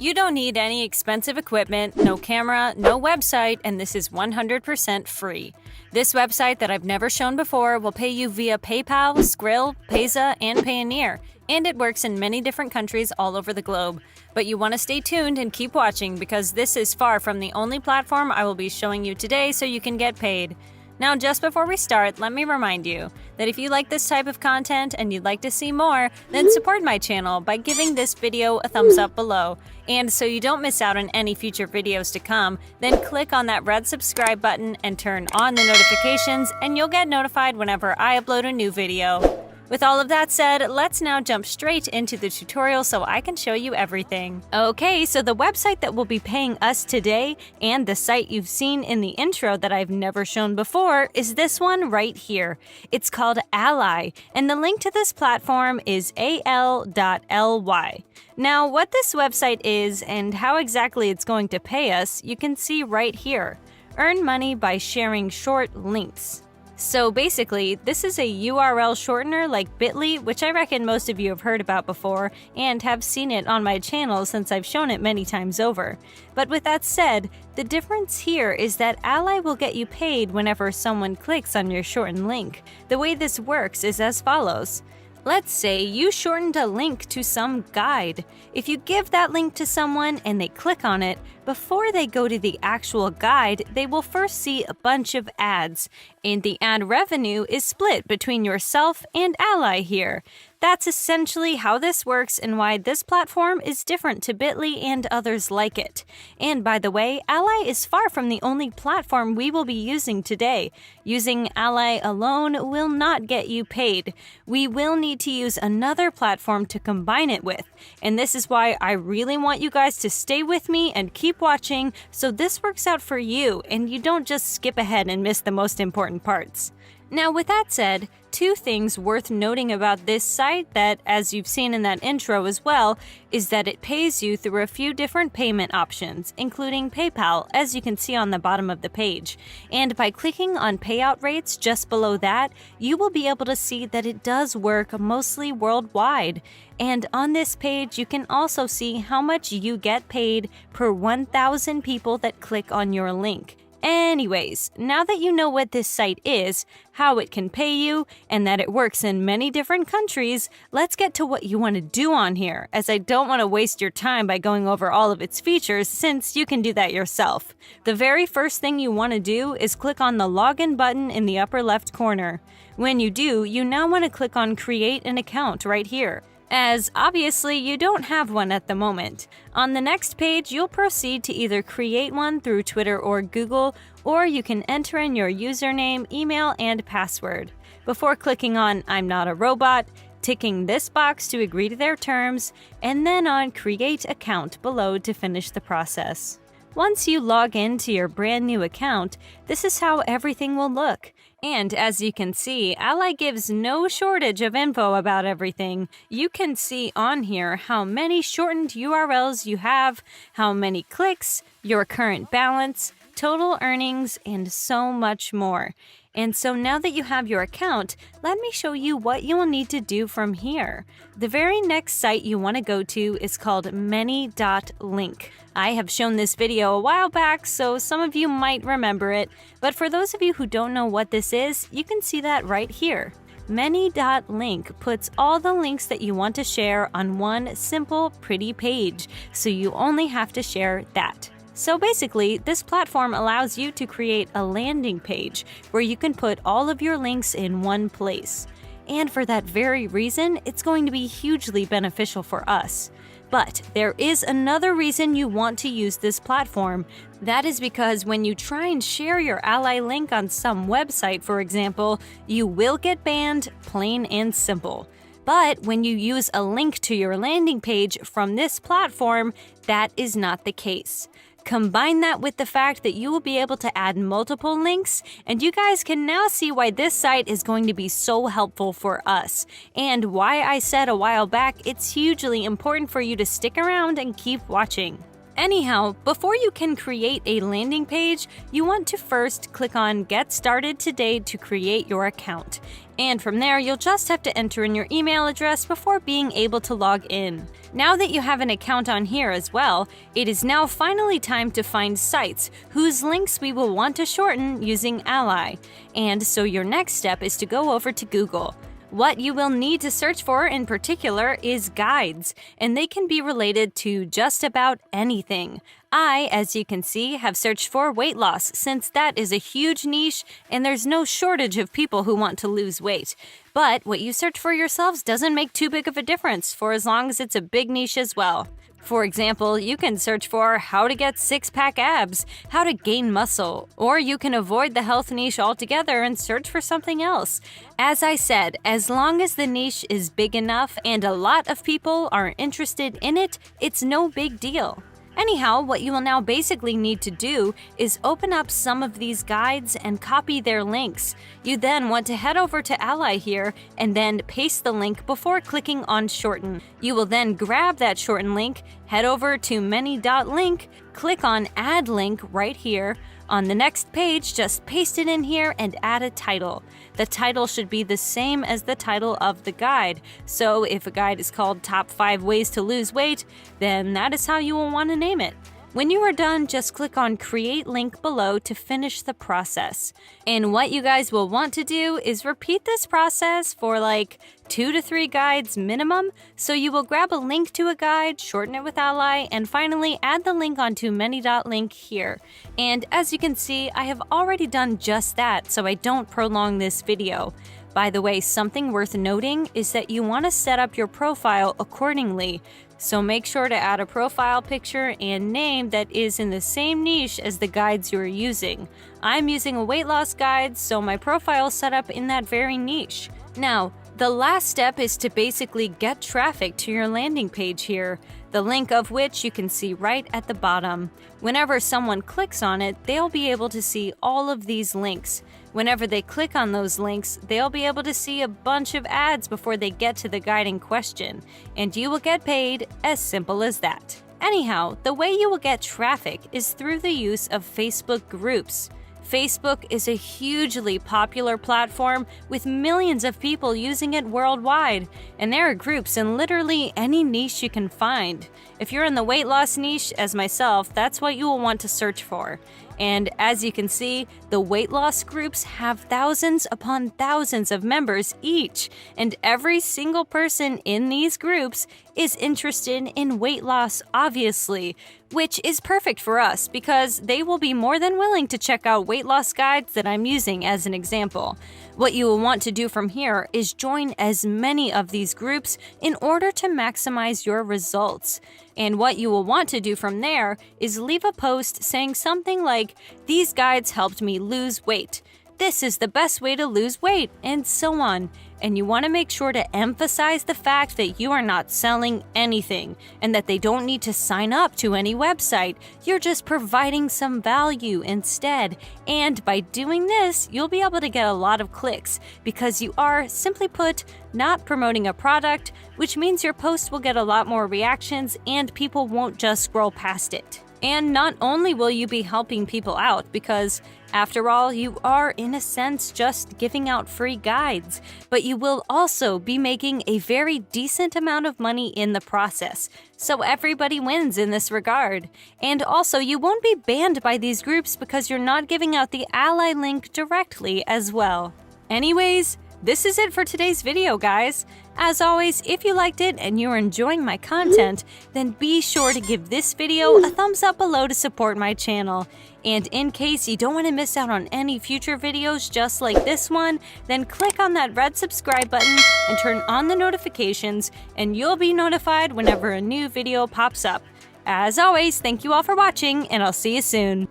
You don't need any expensive equipment, no camera, no website, and this is 100% free. This website that I've never shown before will pay you via PayPal, Skrill, Payza, and Payoneer, and it works in many different countries all over the globe. But you want to stay tuned and keep watching because this is far from the only platform I will be showing you today so you can get paid. Now, just before we start, let me remind you that if you like this type of content and you'd like to see more, then support my channel by giving this video a thumbs up below. And so you don't miss out on any future videos to come, then click on that red subscribe button and turn on the notifications, and you'll get notified whenever I upload a new video. With all of that said, let's now jump straight into the tutorial so I can show you everything. Okay, so the website that will be paying us today, and the site you've seen in the intro that I've never shown before, is this one right here. It's called Ally, and the link to this platform is al.ly. Now, what this website is and how exactly it's going to pay us, you can see right here. Earn money by sharing short links. So basically, this is a URL shortener like Bitly, which I reckon most of you have heard about before and have seen it on my channel since I've shown it many times over. But with that said, the difference here is that Ally will get you paid whenever someone clicks on your shortened link. The way this works is as follows. Let's say you shortened a link to some guide. If you give that link to someone and they click on it, before they go to the actual guide, they will first see a bunch of ads, and the ad revenue is split between yourself and Ally here. That's essentially how this works and why this platform is different to Bitly and others like it. And by the way, Ally is far from the only platform we will be using today. Using Ally alone will not get you paid. We will need to use another platform to combine it with. And this is why I really want you guys to stay with me and keep watching so this works out for you and you don't just skip ahead and miss the most important parts. Now, with that said, two things worth noting about this site that, as you've seen in that intro as well, is that it pays you through a few different payment options, including PayPal, as you can see on the bottom of the page. And by clicking on payout rates just below that, you will be able to see that it does work mostly worldwide. And on this page, you can also see how much you get paid per 1,000 people that click on your link. Anyways, now that you know what this site is, how it can pay you, and that it works in many different countries, let's get to what you want to do on here, as I don't want to waste your time by going over all of its features since you can do that yourself. The very first thing you want to do is click on the login button in the upper left corner. When you do, you now want to click on Create an Account right here, as obviously you don't have one at the moment. On the next page, you'll proceed to either create one through Twitter or Google, or you can enter in your username, email, and password. Before clicking on I'm not a robot, ticking this box to agree to their terms, and then on Create Account below to finish the process. Once you log into your brand new account, this is how everything will look. And as you can see, Ally gives no shortage of info about everything. You can see on here how many shortened URLs you have, how many clicks, your current balance, total earnings, and so much more. And so now that you have your account, let me show you what you will need to do from here. The very next site you want to go to is called many.link. I have shown this video a while back, so some of you might remember it, but for those of you who don't know what this is, you can see that right here. Many.link puts all the links that you want to share on one simple, pretty page, so you only have to share that. So basically, this platform allows you to create a landing page where you can put all of your links in one place. And for that very reason, it's going to be hugely beneficial for us. But there is another reason you want to use this platform. That is because when you try and share your Ally link on some website, for example, you will get banned, plain and simple. But when you use a link to your landing page from this platform, that is not the case. Combine that with the fact that you will be able to add multiple links, and you guys can now see why this site is going to be so helpful for us, and why I said a while back it's hugely important for you to stick around and keep watching. Anyhow, before you can create a landing page, you want to first click on Get Started Today to create your account. And from there, you'll just have to enter in your email address before being able to log in. Now that you have an account on here as well, it is now finally time to find sites whose links we will want to shorten using Ally. And so your next step is to go over to Google. What you will need to search for in particular is guides, and they can be related to just about anything. I, as you can see, have searched for weight loss since that is a huge niche and there's no shortage of people who want to lose weight. But what you search for yourselves doesn't make too big of a difference for as long as it's a big niche as well. For example, you can search for how to get six-pack abs, how to gain muscle, or you can avoid the health niche altogether and search for something else. As I said, as long as the niche is big enough and a lot of people are interested in it, it's no big deal. Anyhow, what you will now basically need to do is open up some of these guides and copy their links. You then want to head over to Ally here and then paste the link before clicking on Shorten. You will then grab that shortened link, head over to many.link, click on Add Link right here. On the next page, just paste it in here and add a title. The title should be the same as the title of the guide. So if a guide is called Top 5 Ways to Lose Weight, then that is how you will want to name it. When you are done, just click on Create Link below to finish the process. And what you guys will want to do is repeat this process for like 2 to 3 guides minimum. So you will grab a link to a guide, shorten it with Ally, and finally add the link onto many.link here. And as you can see, I have already done just that, so I don't prolong this video. By the way, something worth noting is that you want to set up your profile accordingly. So make sure to add a profile picture and name that is in the same niche as the guides you are using. I'm using a weight loss guide, so my profile is set up in that very niche. Now, the last step is to basically get traffic to your landing page here, the link of which you can see right at the bottom. Whenever someone clicks on it, they'll be able to see all of these links. Whenever they click on those links, they'll be able to see a bunch of ads before they get to the guide in question, and you will get paid, as simple as that. Anyhow, the way you will get traffic is through the use of Facebook groups. Facebook is a hugely popular platform with millions of people using it worldwide, and there are groups in literally any niche you can find. If you're in the weight loss niche, as myself, that's what you will want to search for. And as you can see, the weight loss groups have thousands upon thousands of members each, and every single person in these groups is interested in weight loss, obviously, which is perfect for us because they will be more than willing to check out weight loss guides that I'm using as an example. What you will want to do from here is join as many of these groups in order to maximize your results. And what you will want to do from there is leave a post saying something like, "These guides helped me lose weight. This is the best way to lose weight," and so on. And you want to make sure to emphasize the fact that you are not selling anything and that they don't need to sign up to any website. You're just providing some value instead. And by doing this, you'll be able to get a lot of clicks because you are, simply put, not promoting a product, which means your post will get a lot more reactions and people won't just scroll past it. And not only will you be helping people out because, after all, you are in a sense just giving out free guides, but you will also be making a very decent amount of money in the process. So everybody wins in this regard. And also, you won't be banned by these groups because you're not giving out the Ally link directly as well. Anyways, this is it for today's video, guys. As always, if you liked it and you're enjoying my content, then be sure to give this video a thumbs up below to support my channel. And in case you don't want to miss out on any future videos just like this one, then click on that red subscribe button and turn on the notifications, and you'll be notified whenever a new video pops up. As always, thank you all for watching, and I'll see you soon.